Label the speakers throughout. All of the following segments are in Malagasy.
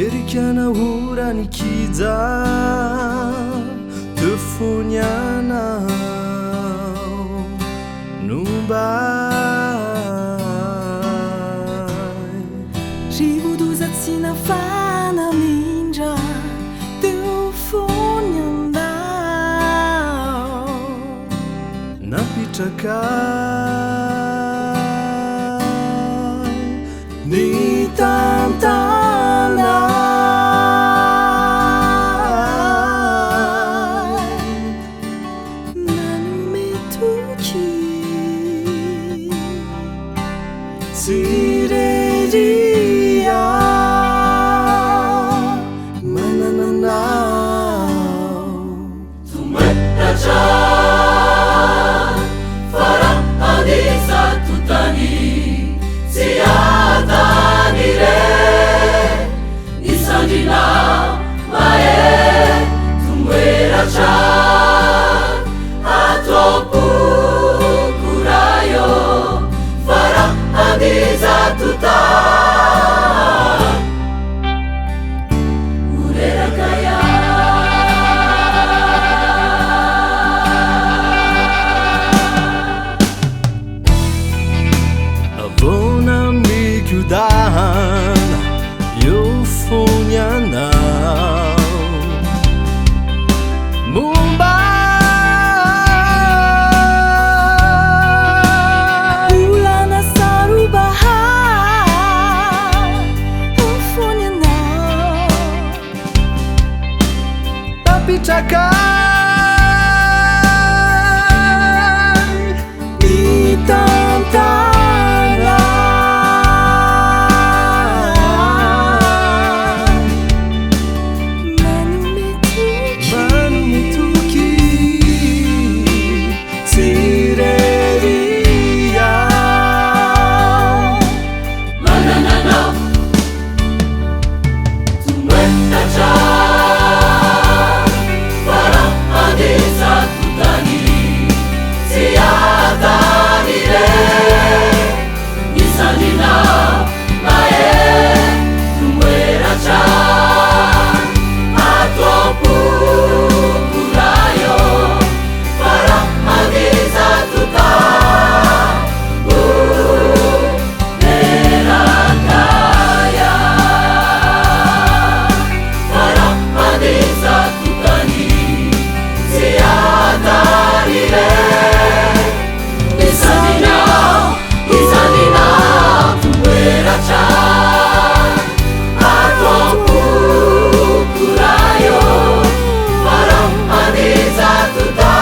Speaker 1: erikana orany kija tefony anao nombay
Speaker 2: rivodozatsina fanamindra teo fony andao
Speaker 1: napitrakay ny tantana
Speaker 2: nanome toky
Speaker 1: tsireria manananao
Speaker 3: tumetacha fara adisa tutani siatanire nisandina mae tumeracha atopukurayo fara adisa tuta urerakaya
Speaker 1: avona mikiudahan eo fony anao momba
Speaker 2: olana sarobaha fony anao
Speaker 1: napitrakay ny tantana
Speaker 2: manome
Speaker 1: toky tsireria
Speaker 3: manananao tumetacha fara adisa tutani siatanire nisandina mae tumeracha atopukurayo fara adisa tuta urerakaya fara adisa tutani siatanire nisandina tumeracha atopukurayo fara adisa tuta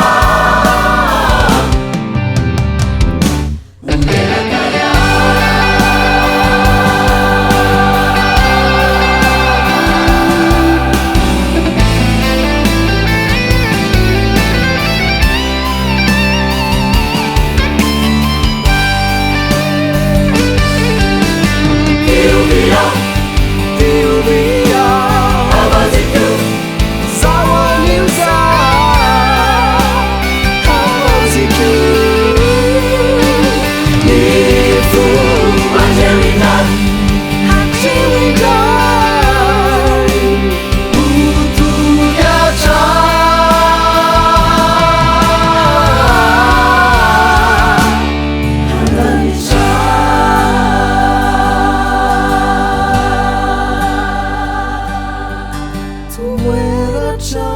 Speaker 3: urerakaya
Speaker 1: Tiuvia
Speaker 3: abaziku
Speaker 1: sawaniusa hawaziku
Speaker 3: nifu Angelina
Speaker 1: hachiwigai utuyacha
Speaker 2: tumeracha